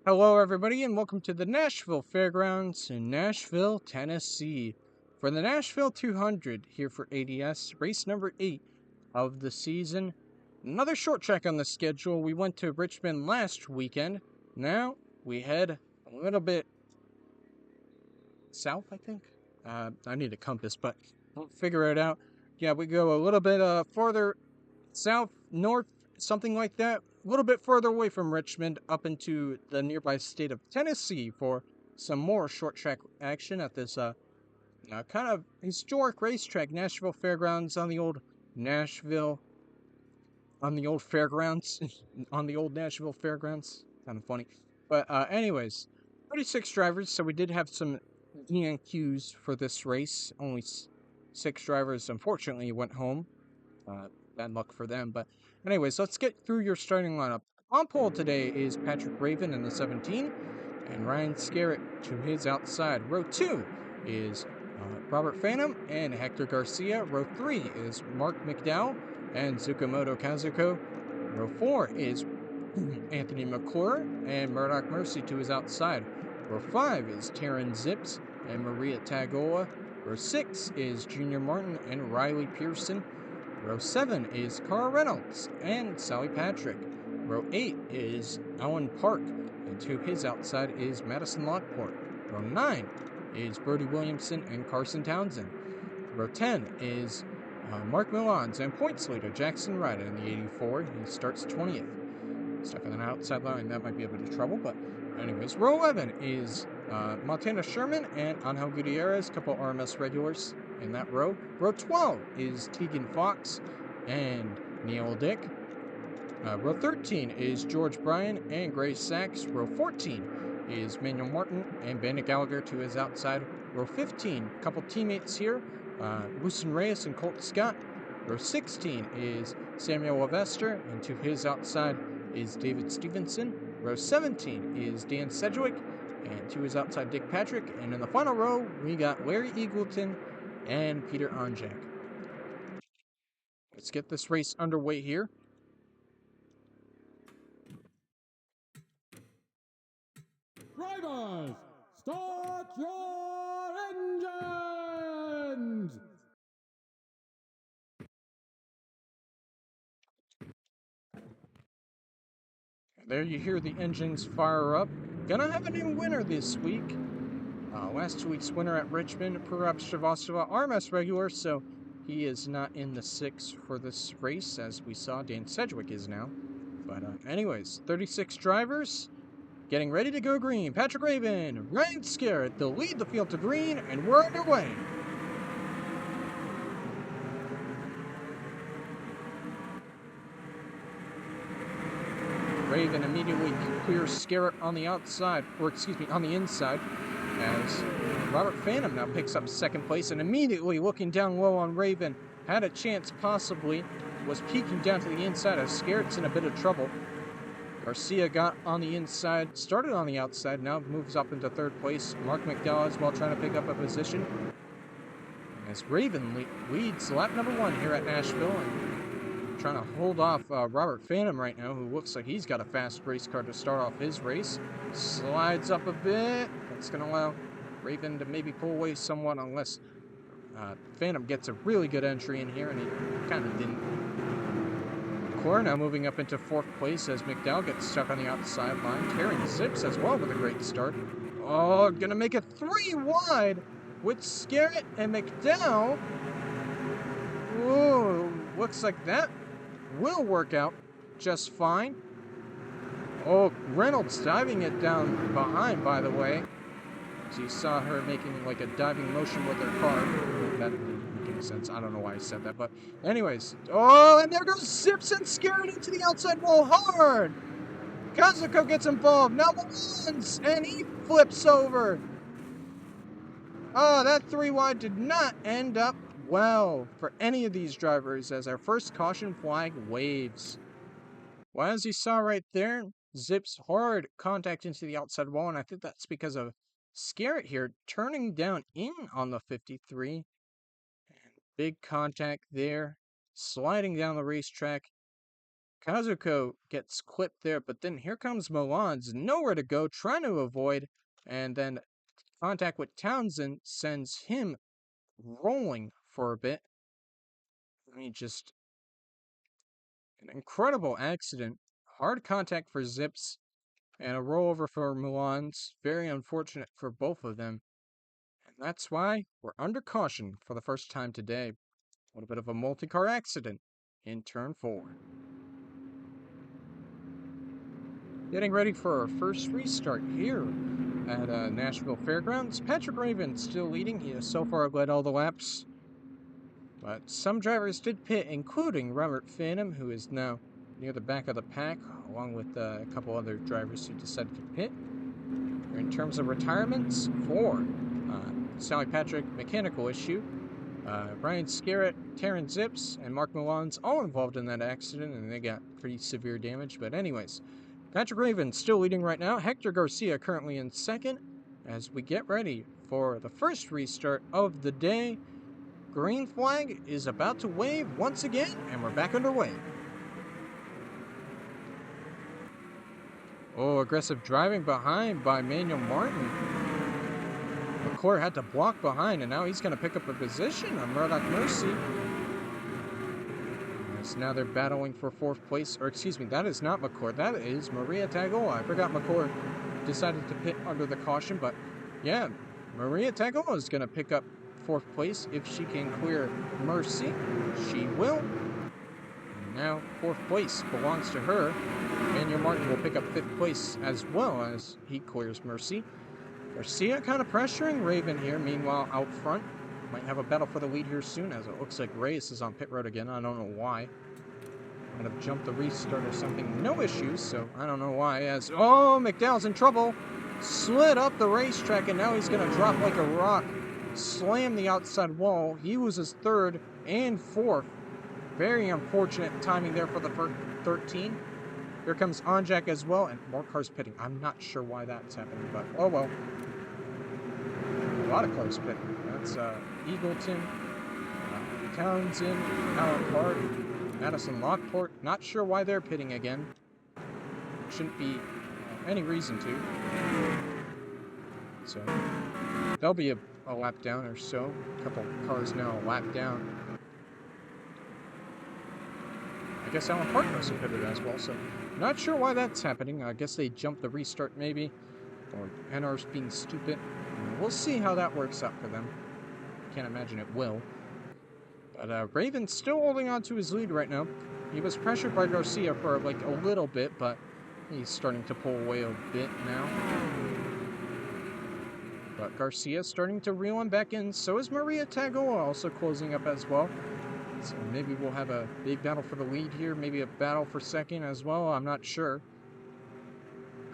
Hello, everybody, and welcome to the Nashville Fairgrounds in Nashville, Tennessee. For the Nashville 200 here for ADS, race number 8 of the season. Another short track on the schedule. We went to Richmond last weekend. Now we head a little bit south, I think. I need a compass, but I'll figure it out. Yeah, we go a little bit farther south, north, something like that. A little bit further away from Richmond, up into the nearby state of Tennessee for some more short track action at this kind of historic racetrack, Nashville Fairgrounds on the old Nashville, on the old fairgrounds, on the old Nashville Fairgrounds. Kind of funny. But anyways, 36 drivers, so we did have some DNQs for this race. Only 6 drivers, unfortunately, went home. Bad luck for them. But anyways, let's get through your starting lineup. On pole today is Patrick Raven in the 17, and Ryan Scarrett to his outside. Row 2 is Robert Phantom and Hector Garcia. Row 3 is Mark McDowell and Tsukamoto Kazuko. Row 4 is Anthony McClure and Murdoch Mercy to his outside. Row 5 is Taryn Zips and Maria Tagola. Row 6 is Junior Martin and Riley Pearson. Row 7 is Carl Reynolds and Sally Patrick. Row 8 is Alan Park, and to his outside is Madison Lockport. Row 9 is Brody Williamson and Carson Townsend. Row 10 is Mark Milans and points leader Jackson Ryder in the 84. He starts 20th. Stuck on an outside line, that might be a bit of trouble, but anyways. Row 11 is Montana Sherman and Angel Gutierrez, couple RMS regulars in that row. Row 12 is Tegan Fox and Neil Dick. Row 13 is George Bryan and Grace Sachs. Row 14 is Manuel Martin and Bandit Gallagher to his outside. Row 15, couple teammates here, Wilson Reyes and Colt Scott. Row 16 is Samuel Levester, and to his outside is David Stevenson. Row 17 is Dan Sedgwick, and to his outside Dick Patrick. And in the final row, we got Larry Eagleton and Peter Onjak. Let's get this race underway here. Drivers, start your engines! There you hear the engines fire up. Gonna have a new winner this week. Last week's winner at Richmond, Purab Shrivastava, RMS regular, so he is not in the 6 for this race, as we saw Dan Sedgwick is now. But anyways, 36 drivers getting ready to go green. Patrick Raven, Ryan Scarrett, they'll lead the field to green, and we're underway. Raven immediately clears Scarrett on the outside, or excuse me, on the inside, as Robert Phantom now picks up second place, and immediately looking down low on Raven, had a chance possibly, was peeking down to the inside as Scarrett's in a bit of trouble. Garcia got on the inside, started on the outside, now moves up into third place. Mark McDowell as well trying to pick up a position. As Raven leads lap number 1 here at Nashville, and trying to hold off Robert Phantom right now, who looks like he's got a fast race car to start off his race. Slides up a bit. That's going to allow Raven to maybe pull away somewhat unless Phantom gets a really good entry in here, and he kind of didn't. McClure now moving up into 4th place as McDowell gets stuck on the outside line. Taryn Zips as well with a great start. Oh, going to make it 3 wide with Scarrett and McDowell. Whoa, looks like that will work out just fine. Oh, Reynolds diving it down behind, by the way. As you saw her making like a diving motion with her car. That didn't make any sense. I don't know why I said that, but anyways. Oh, and there goes Zips and Scarrett into the outside wall hard. Kazuko gets involved. Now Malans, and he flips over. Oh, that 3 wide did not end up well for any of these drivers as our first caution flag waves. Well, as you saw right there, Zips hard contact into the outside wall, and I think that's because of Scarrett here turning down in on the 53. And big contact there, sliding down the racetrack. Kazuko gets clipped there, but then here comes Milan's nowhere to go, trying to avoid, and then contact with Townsend sends him rolling for a bit. I mean, just an incredible accident. Hard contact for Zips, and a rollover for Milan's. Very unfortunate for both of them. And that's why we're under caution for the first time today. A little bit of a multi-car accident in turn 4. Getting ready for our first restart here at Nashville Fairgrounds. Patrick Raven still leading. He has so far led all the laps. But some drivers did pit, including Robert Phantom, who is now near the back of the pack, along with a couple other drivers who decided to pit. In terms of retirements, 4. Sally Patrick, mechanical issue. Ryan Scarrett, Taryn Zips, and Mark Milan's all involved in that accident, and they got pretty severe damage. But anyways, Patrick Raven still leading right now. Hector Garcia currently in second as we get ready for the first restart of the day. Green flag is about to wave once again, and we're back underway. Oh, aggressive driving behind by Manuel Martin. McClure had to block behind, and now he's going to pick up a position on Murdoch Mercy. As now they're battling for 4th place, or excuse me, that is not McClure, that is Maria Tagola. I forgot McClure decided to pit under the caution, but yeah, Maria Tagola is going to pick up 4th place if she can clear Mercy. She will. And now 4th place belongs to her. Manuel Martin will pick up 5th place as well as he clears Mercy. Garcia kind of pressuring Raven here. Meanwhile, out front, might have a battle for the lead here soon, as it looks like Reyes is on pit road again. I don't know why. Might have jumped the restart or something. No issues, so I don't know why. As McDowell's in trouble. Slid up the racetrack, and now he's going to drop like a rock. Slam the outside wall. He loses 3rd and 4th. Very unfortunate timing there for the 13. Here comes Onjak as well, and more cars pitting. I'm not sure why that's happening, but oh well. A lot of cars pitting. That's Eagleton, Townsend, Alan Clark, Madison Lockport. Not sure why they're pitting again. Shouldn't be any reason to. So there'll be a lap down or so. A couple cars now a lap down. I guess Alan Park must have pitted as well, so not sure why that's happening. I guess they jumped the restart maybe, or NR's being stupid. We'll see how that works out for them. Can't imagine it will. But Raven's still holding on to his lead right now. He was pressured by Garcia for like a little bit, but he's starting to pull away a bit now. But Garcia's starting to reel him back in. So is Maria Tagola also closing up as well. So maybe we'll have a big battle for the lead here. Maybe a battle for second as well. I'm not sure.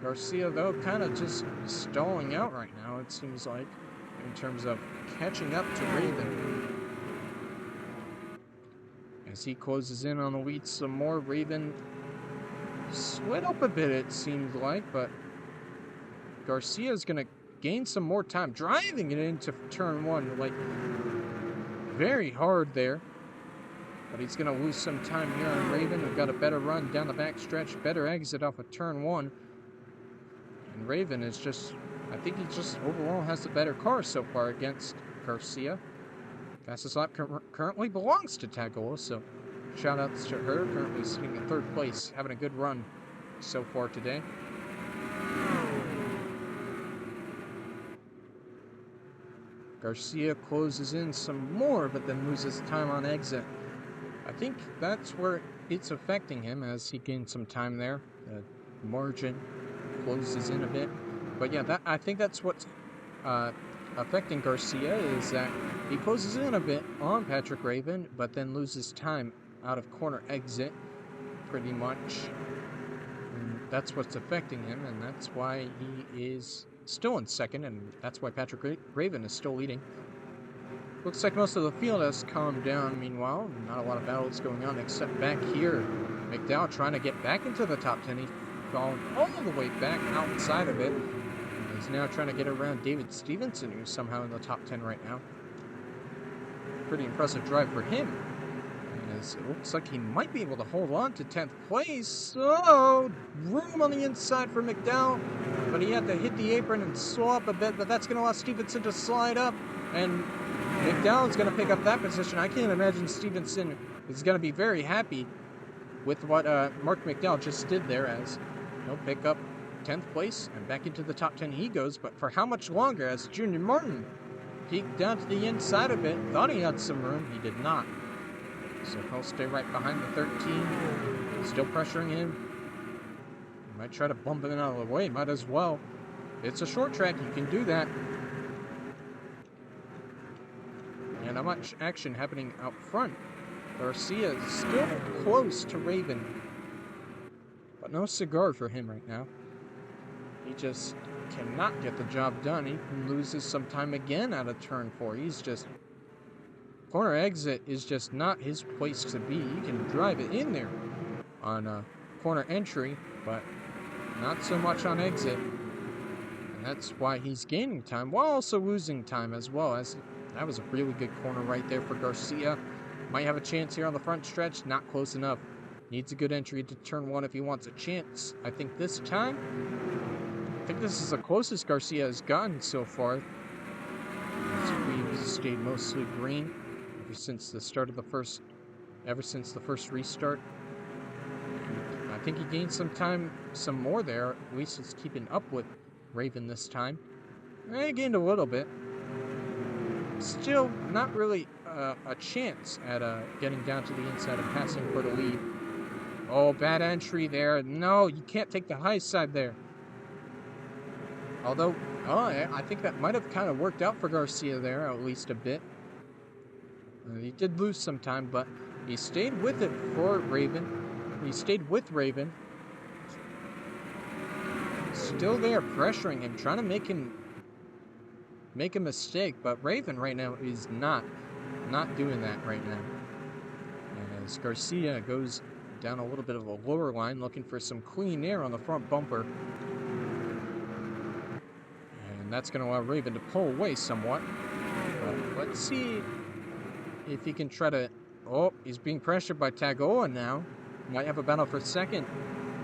Garcia, though, kind of just stalling out right now, it seems like, in terms of catching up to Raven. As he closes in on the lead some more, Raven slid up a bit, it seemed like, but Garcia's going to gain some more time, driving it into turn 1, like, very hard there. But he's going to lose some time here on Raven, who got a better run down the back stretch, better exit off of turn 1. And Raven is just, I think he just overall has the better car so far against Garcia. Fastest lap currently belongs to Tagola, so shout outs to her, currently sitting in 3rd place, having a good run so far today. Garcia closes in some more, but then loses time on exit. I think that's where it's affecting him as he gains some time there. The margin closes in a bit. But yeah, I think that's what's affecting Garcia, is that he closes in a bit on Patrick Raven, but then loses time out of corner exit, pretty much. And that's what's affecting him, and that's why he is still in second, and that's why Patrick Raven is still leading. Looks like most of the field has calmed down, meanwhile. Not a lot of battles going on, except back here. McDowell trying to get back into the top 10. He's fallen all the way back outside of it. He's now trying to get around David Stevenson, who's somehow in the top 10 right now. Pretty impressive drive for him. As it looks like he might be able to hold on to 10th place. Oh, room on the inside for McDowell, but he had to hit the apron and slow up a bit, but that's going to allow Stevenson to slide up, and McDowell's going to pick up that position. I can't imagine Stevenson is going to be very happy with what Mark McDowell just did there, as he'll pick up 10th place, and back into the top 10 he goes, but for how much longer, as Junior Martin peeked down to the inside of it, thought he had some room, he did not. So he'll stay right behind the 13, still pressuring him. He might try to bump him out of the way, might as well. It's a short track, you can do that. And not much action happening out front. Garcia is still close to Raven, but no cigar for him right now. He just cannot get the job done. He loses some time again out of turn 4. He's just... corner exit is just not his place to be. You can drive it in there on corner entry, but not so much on exit. And that's why he's gaining time, while also losing time as well, as that was a really good corner right there for Garcia. Might have a chance here on the front stretch, not close enough. Needs a good entry to turn 1 if he wants a chance. I think this time, this is the closest Garcia has gotten so far. As we've stayed mostly green ever since the start of the first restart. And I think he gained some more there. At least it's keeping up with Raven this time. He gained a little bit. Still not really a chance at getting down to the inside and passing for the lead. Oh, bad entry there. No, you can't take the high side there. Although, I think that might have kind of worked out for Garcia there, at least a bit. He did lose some time, but he stayed with it for Raven. He stayed with Raven. Still there, pressuring him, trying to make a mistake, but Raven right now is not doing that right now. And as Garcia goes down a little bit of a lower line, looking for some clean air on the front bumper. And that's going to allow Raven to pull away somewhat. But let's see if he can try to... Oh, he's being pressured by Tagola now. Might have a battle for second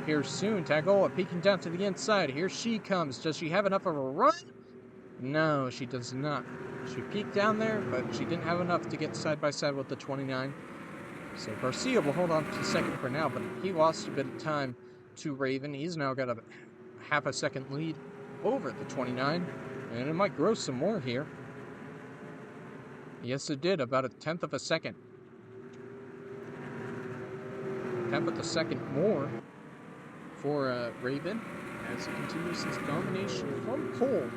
here soon. Tagola peeking down to the inside. Here she comes. Does she have enough of a run? No, she does not. She peeked down there, but she didn't have enough to get side by side with the 29. So Garcia will hold on to second for now, but he lost a bit of time to Raven. He's now got a half a second lead over the 29, and it might grow some more here. Yes, it did, about a 1/10 of a second. 1/10 of a second more for Raven as he continues his domination from pole.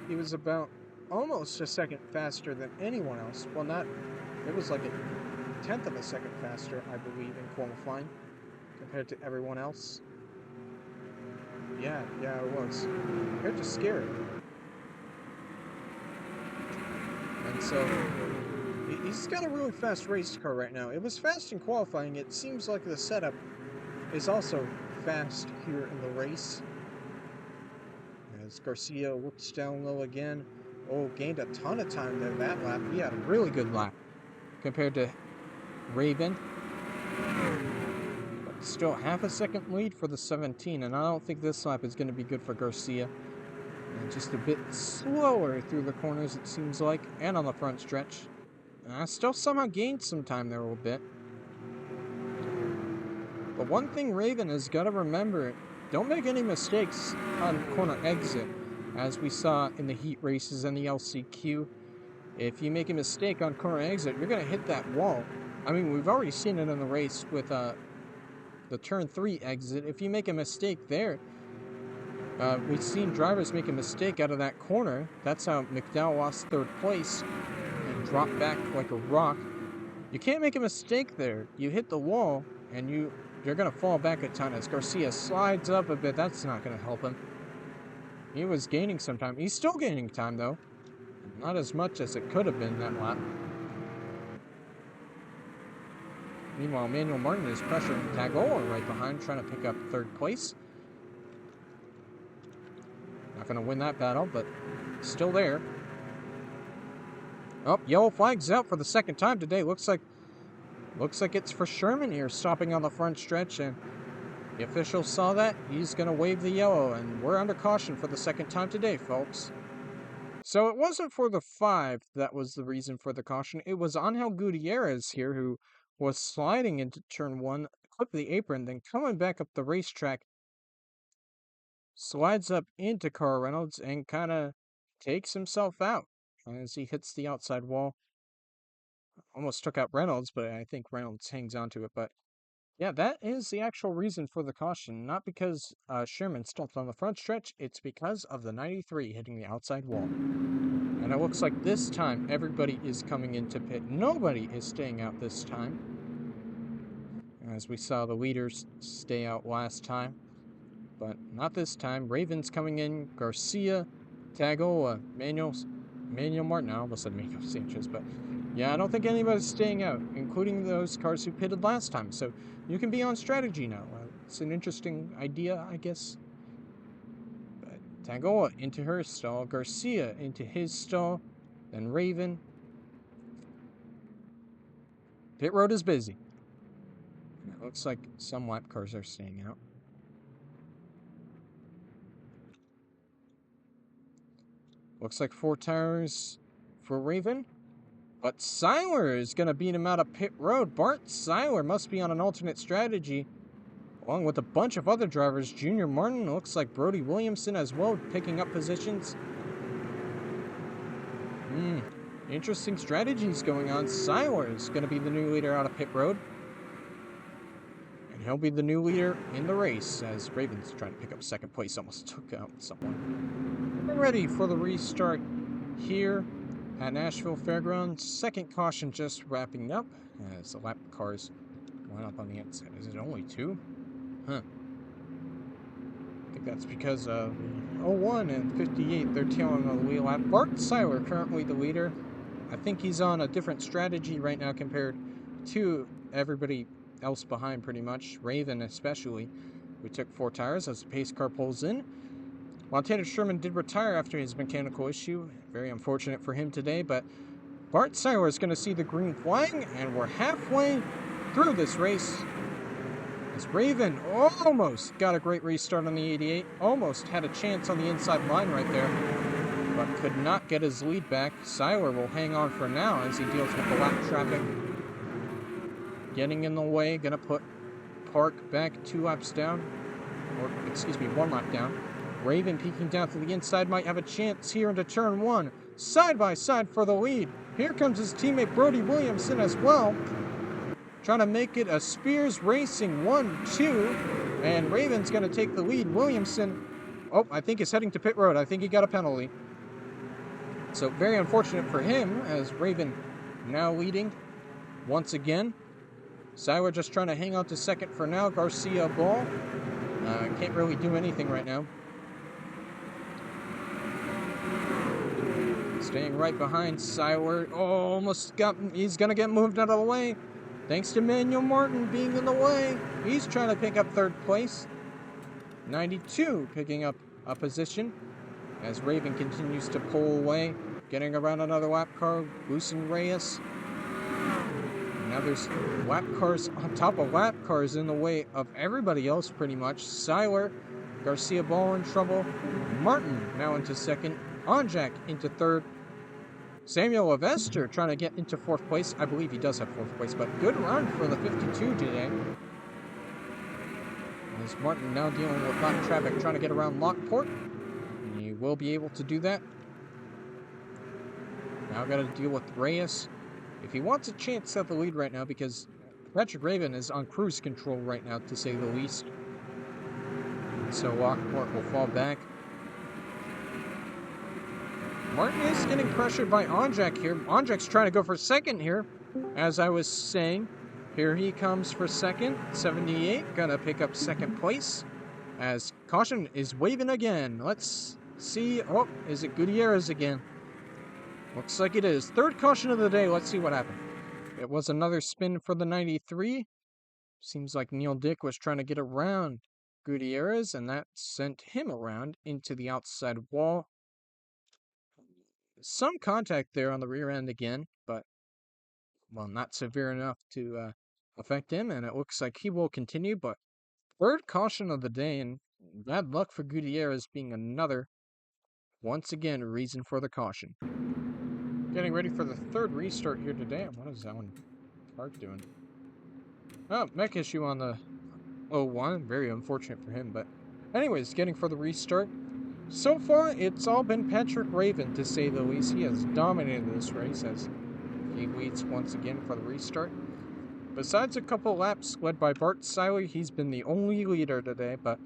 He was about almost a second faster than anyone else. Well, not, it was like a 1/10 of a second faster, I believe, in qualifying compared to everyone else. Yeah, it was. Compared to Scary. And so, he's got a really fast race car right now. It was fast in qualifying. It seems like the setup is also fast here in the race. As Garcia looks down low again. Oh, gained a ton of time there that lap. He had a really good lap compared to Raven. But still half a second lead for the 17, and I don't think this lap is going to be good for Garcia. And just a bit slower through the corners, it seems like, and on the front stretch. Still somehow gained some time there a little bit. But one thing Raven has got to remember, don't make any mistakes on corner exit, as we saw in the heat races and the LCQ. If you make a mistake on corner exit, you're going to hit that wall. I mean, we've already seen it in the race with the turn 3 exit. If you make a mistake there, we've seen drivers make a mistake out of that corner. That's how McDowell lost 3rd place and dropped back like a rock. You can't make a mistake there. You hit the wall, and you're going to fall back a ton. As Garcia slides up a bit, that's not going to help him. He was gaining some time. He's still gaining time, though. Not as much as it could have been that lap. Meanwhile, Manuel Martin is pressuring Tagola right behind, trying to pick up 3rd place. Not going to win that battle, but still there. Oh, yellow flag's out for the 2nd time today. Looks like Looks like it's for Sherman here, stopping on the front stretch, and the official saw that. He's going to wave the yellow, and we're under caution for the second time today, folks. So it wasn't for the 5 that was the reason for the caution. It was Angel Gutierrez here who was sliding into turn 1, clipped the apron, then coming back up the racetrack, slides up into Carl Reynolds and kind of takes himself out as he hits the outside wall. Almost took out Reynolds, but I think Reynolds hangs on to it. But yeah, that is the actual reason for the caution. Not because Sherman stopped on the front stretch, it's because of the 93 hitting the outside wall. And it looks like this time everybody is coming into pit. Nobody is staying out this time. As we saw the leaders stay out last time. But not this time. Raven's coming in. Garcia, Tagoa, Manuel Martin. I almost said Manuel Sanchez, but yeah, I don't think anybody's staying out, including those cars who pitted last time. So you can be on strategy now. It's an interesting idea, I guess. But Tagoa into her stall. Garcia into his stall. Then Raven. Pit road is busy. It looks like some lap cars are staying out. Looks like 4 tires for Raven. But Seiler is going to beat him out of pit road. Bart Seiler must be on an alternate strategy, along with a bunch of other drivers. Junior Martin, looks like Brody Williamson as well, picking up positions. Interesting strategies going on. Seiler is going to be the new leader out of pit road. And he'll be the new leader in the race as Raven's trying to pick up second place. Almost took out someone. We're ready for the restart here at Nashville Fairgrounds. Second caution just wrapping up as the lap cars went up on the inside. Is it only 2? Huh. I think that's because of 01 and 58, they're tailing on the wheel lap. Bart Seiler currently the leader. I think he's on a different strategy right now compared to everybody else behind pretty much. Raven especially. We took 4 tires as the pace car pulls in. Montana Sherman did retire after his mechanical issue. Very unfortunate for him today, but Bart Seiler is going to see the green flag, and we're halfway through this race. As Raven almost got a great restart on the 88, almost had a chance on the inside line right there, but could not get his lead back. Seiler will hang on for now as he deals with the lap traffic. Getting in the way, going to put Park back 2 laps down, or excuse me, 1 lap down. Raven peeking down to the inside might have a chance here into turn 1. Side by side for the lead. Here comes his teammate Brody Williamson as well. Trying to make it a Spears Racing 1-2. And Raven's going to take the lead. Williamson, I think is heading to pit road. I think he got a penalty. So very unfortunate for him as Raven now leading once again. Seiler just trying to hang on to second for now. Garcia ball. Can't really do anything right now. Staying right behind Seiler. He's going to get moved out of the way. Thanks to Manuel Martin being in the way. He's trying to pick up 3rd place. 92 picking up a position as Raven continues to pull away. Getting around another lap car. Lucen Reyes. Now there's lap cars on top of lap cars in the way of everybody else pretty much. Seiler, Garcia Ball in trouble. Martin now into 2nd. Onjak into 3rd. Samuel Avester trying to get into 4th place. I believe he does have 4th place, but good run for the 52 today. As Martin now dealing with lap traffic, trying to get around Lockport. And he will be able to do that. Now got to deal with Reyes. If he wants a chance at the lead right now, because Patrick Raven is on cruise control right now, to say the least. So Lockport will fall back. Martin is getting pressured by Onjak here. Onjak's trying to go for 2nd here. As I was saying, here he comes for 2nd. 78, gonna pick up 2nd place. As caution is waving again. Let's see. Is it Gutierrez again? Looks like it is. 3rd caution of the day. Let's see what happened. It was another spin for the 93. Seems like Neil Dick was trying to get around Gutierrez, and that sent him around into the outside wall. Some contact there on the rear end again, but, well, not severe enough to affect him, and it looks like he will continue, but third caution of the day, and bad luck for Gutierrez being another, once again, reason for the caution. Getting ready for the third restart here today. What is that one Park doing? Oh, mech issue on the 01. Very unfortunate for him, but anyways, getting for the restart. So far, it's all been Patrick Raven, to say the least. He has dominated this race as he leads once again for the restart. Besides a couple laps led by Bart Seiler, he's been the only leader today, but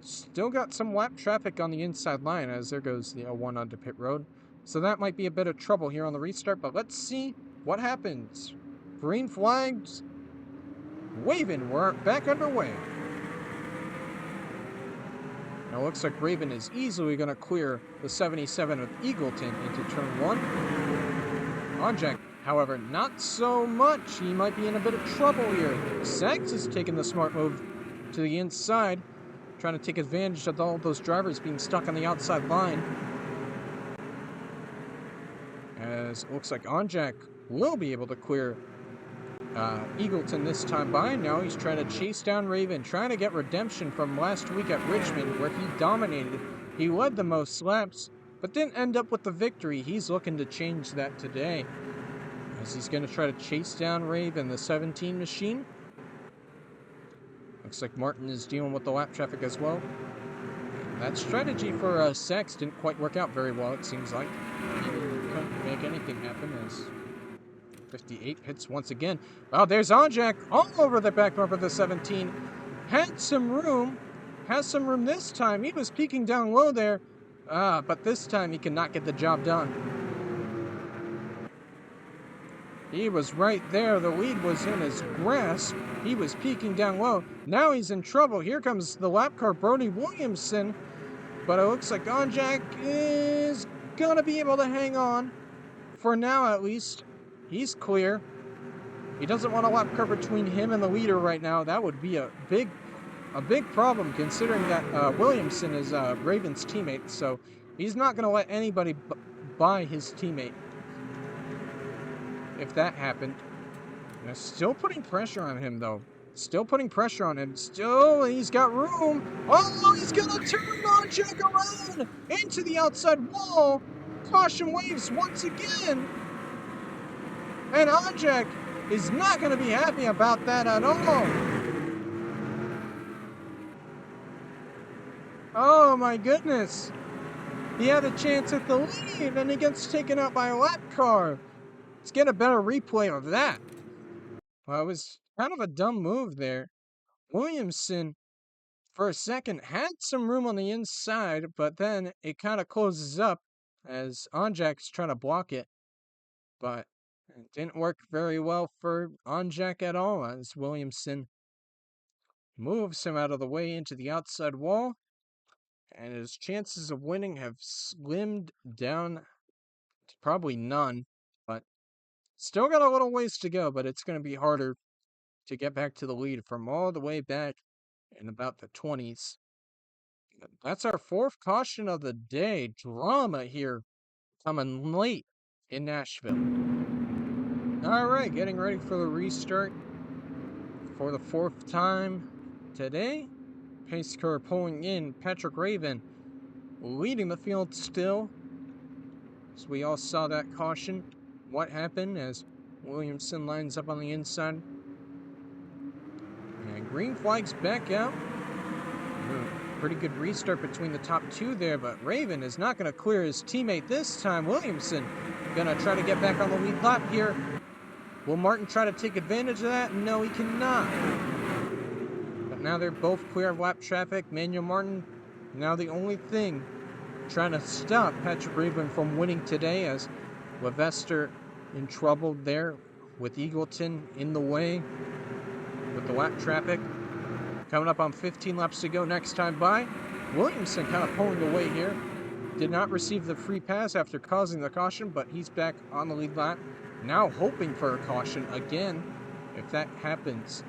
still got some lap traffic on the inside line as there goes the 01 onto pit road. So that might be a bit of trouble here on the restart, but let's see what happens. Green flags waving, we're back underway. Now it looks like Raven is easily going to clear the 77 of Eagleton into turn 1. Onjack, however, not so much. He might be in a bit of trouble here. Sags is taking the smart move to the inside, trying to take advantage of all those drivers being stuck on the outside line. As it looks like Onjack will be able to clear Eagleton this time by. Now he's trying to chase down Raven, trying to get redemption from last week at Richmond where he dominated. He led the most laps, but didn't end up with the victory. He's looking to change that today, as he's going to try to chase down Raven, the 17 machine. Looks like Martin is dealing with the lap traffic as well. That strategy for Sex didn't quite work out very well, it seems like. He couldn't make anything happen as 58 hits once again. Oh, there's Onjack all over the back bumper of the 17. Had some room. Has some room this time. He was peeking down low there. But this time he cannot get the job done. He was right there. The lead was in his grasp. He was peeking down low. Now he's in trouble. Here comes the lap car, Brody Williamson. But it looks like Onjack is gonna be able to hang on. For now, at least. He's clear. He doesn't want a lap car between him and the leader right now. That would be a big problem, considering that Williamson is Raven's teammate. So he's not gonna let anybody buy his teammate. If that happened. They're still putting pressure on him, though. Still putting pressure on him. Still, he's got room. Oh, he's gonna turn Onjack around into the outside wall. Caution waves once again. And Onjack is not going to be happy about that at all. Oh my goodness. He had a chance at the lead and he gets taken out by a lap car. Let's get a better replay of that. Well, it was kind of a dumb move there. Williamson, for a second, had some room on the inside, but then it kind of closes up as Onjack's trying to block it. But it didn't work very well for Onjack at all, as Williamson moves him out of the way into the outside wall, and his chances of winning have slimmed down to probably none, but still got a little ways to go, but it's going to be harder to get back to the lead from all the way back in about the 20s. That's our fourth caution of the day. Drama here coming late in Nashville. Alright, getting ready for the restart for the fourth time today. Pace car pulling in, Patrick Raven leading the field still. So we all saw that caution. What happened as Williamson lines up on the inside. And green flag's back out. Pretty good restart between the top two there, but Raven is not going to clear his teammate this time. Williamson going to try to get back on the lead lap here. Will Martin try to take advantage of that? No, he cannot. But now they're both clear of lap traffic. Manuel Martin, now the only thing trying to stop Patrick Raven from winning today, as Levester in trouble there with Eagleton in the way with the lap traffic. Coming up on 15 laps to go next time by. Williamson kind of pulling away here. Did not receive the free pass after causing the caution, but he's back on the lead lap. Now hoping for a caution again, if that happens.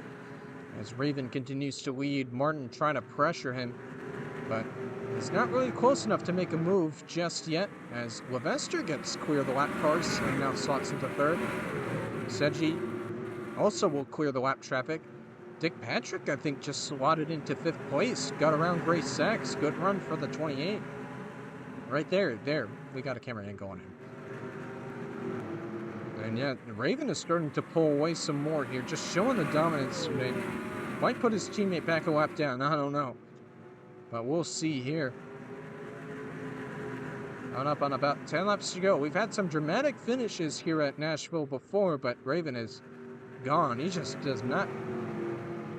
As Raven continues to lead, Martin trying to pressure him, but he's not really close enough to make a move just yet, as Levester gets clear of the lap cars and now slots into third. Seji also will clear the lap traffic. Dick Patrick, I think, just slotted into 5th place. Got around Grace Sachs. Good run for the 28. Right there. We got a camera angle on him. And yeah, Raven is starting to pull away some more here. Just showing the dominance today. Might put his teammate back a lap down. I don't know. But we'll see here. On up on about 10 laps to go. We've had some dramatic finishes here at Nashville before, but Raven is gone. He just does not.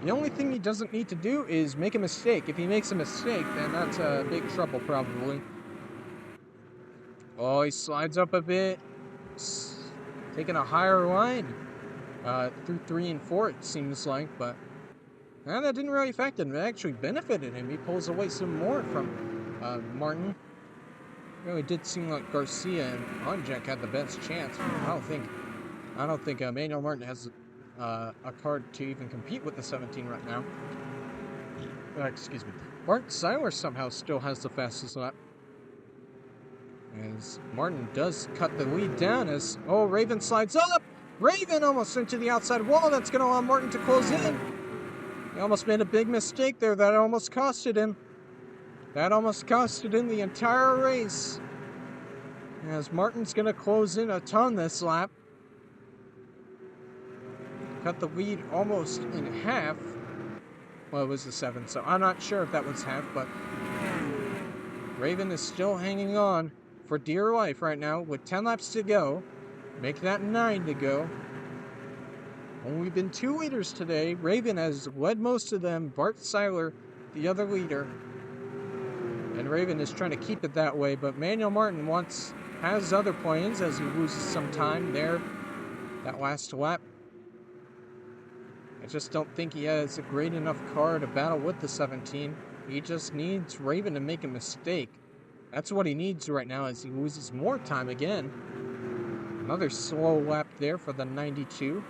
The only thing he doesn't need to do is make a mistake. If he makes a mistake, then that's big trouble probably. Oh, he slides up a bit. Taking a higher line through 3 and 4, it seems like, but that didn't really affect him. It actually benefited him. He pulls away some more from Martin. It really did seem like Garcia and Onjek had the best chance. I don't think Manuel Martin has a card to even compete with the 17 right now. Excuse me. Martin Seiler somehow still has the fastest lap. As Martin does cut the lead down as, oh, Raven slides up! Raven almost into the outside wall. That's going to allow Martin to close in. He almost made a big mistake there. That almost costed him. That almost costed him the entire race. As Martin's going to close in a ton this lap. Cut the lead almost in half. Well, it was the 7, so I'm not sure if that was half, but Raven is still hanging on for dear life right now with 10 laps to go. Make that 9 to go. Only been 2 leaders today. Raven has led most of them. Bart Seiler, the other leader. And Raven is trying to keep it that way, but Manuel Martin has other plans as he loses some time there. That last lap. I just don't think he has a great enough car to battle with the 17. He just needs Raven to make a mistake. That's what he needs right now as he loses more time again. Another slow lap there for the 92.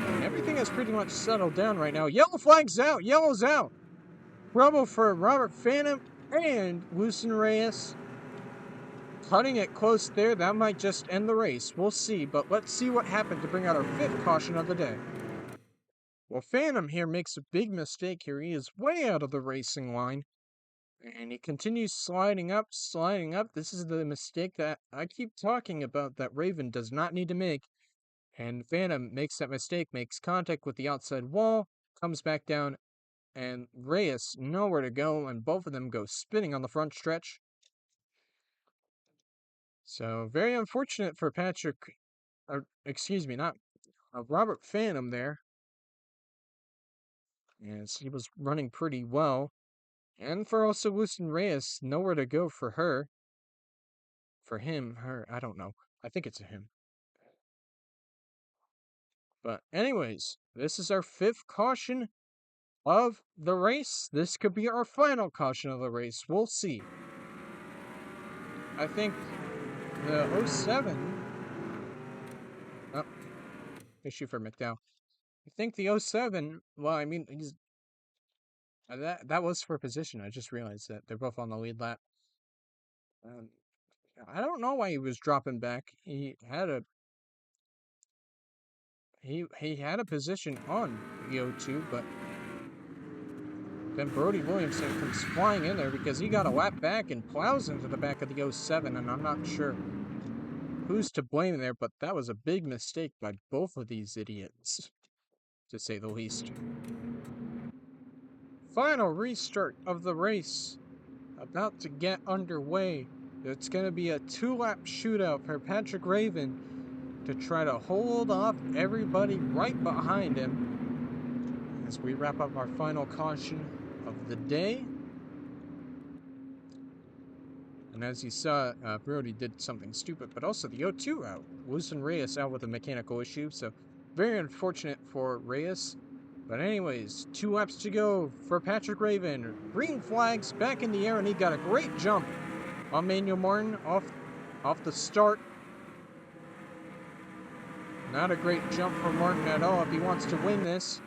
And everything has pretty much settled down right now. Yellow flag's out. Yellow's out. Trouble for Robert Phantom and Lucen Reyes. Cutting it close there. That might just end the race. We'll see. But let's see what happened to bring out our 5th caution of the day. Well, Phantom here makes a big mistake here. He is way out of the racing line. And he continues sliding up, sliding up. This is the mistake that I keep talking about that Raven does not need to make. And Phantom makes that mistake, makes contact with the outside wall, comes back down, and Reyes nowhere to go, and both of them go spinning on the front stretch. So, very unfortunate for Patrick, excuse me, not Robert Phantom there. Yes, he was running pretty well. And for also Lucen Reyes, nowhere to go for her. For him, her, I don't know. I think it's a him. But anyways, this is our 5th caution of the race. This could be our final caution of the race. We'll see. I think the 07... Oh, issue for McDowell. I think the 07, well, I mean, he's... That was for position. I just realized that they're both on the lead lap. I don't know why he was dropping back. He had a position on the 02, but then Brody Williamson comes flying in there because he got a lap back and plows into the back of the 07, and I'm not sure who's to blame there, but that was a big mistake by both of these idiots, to say the least. Final restart of the race about to get underway. It's going to be a 2-lap shootout for Patrick Raven to try to hold off everybody right behind him as we wrap up our final caution of the day. And as you saw, Brody did something stupid, but also the 02 out. Lucen Reyes out with a mechanical issue, so very unfortunate for Reyes. But anyways, 2 laps to go for Patrick Raven. Green flags back in the air, and he got a great jump on Manuel Martin off the start. Not a great jump for Martin at all if he wants to win this.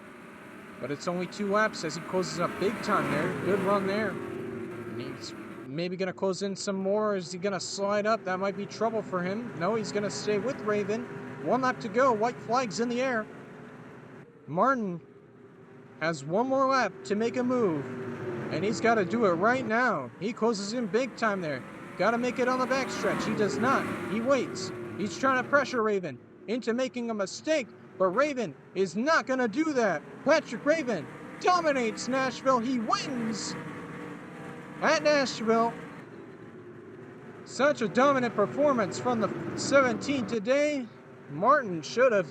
But it's only 2 laps as he closes up big time there. Good run there. And he's maybe going to close in some more. Is he going to slide up? That might be trouble for him. No, he's going to stay with Raven. 1 lap to go. White flags in the air. Martin has 1 more lap to make a move, and he's got to do it right now. He closes in big time there. Got to make it on the backstretch. He does not. He waits. He's trying to pressure Raven into making a mistake, but Raven is not going to do that. Patrick Raven dominates Nashville. He wins at Nashville. Such a dominant performance from the 17 today. Martin should have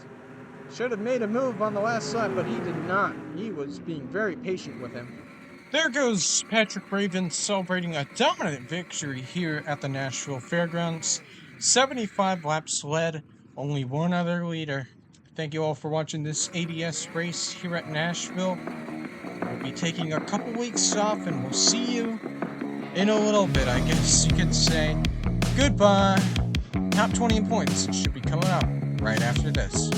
made a move on the last lap, but he did not. He was being very patient with him. There goes Patrick Raven celebrating a dominant victory here at the Nashville Fairgrounds. 75 laps led, only 1 other leader. Thank you all for watching this ADS race here at Nashville. We'll be taking a couple weeks off, and we'll see you in a little bit, I guess you could say. Goodbye. Top 20 points should be coming up right after this.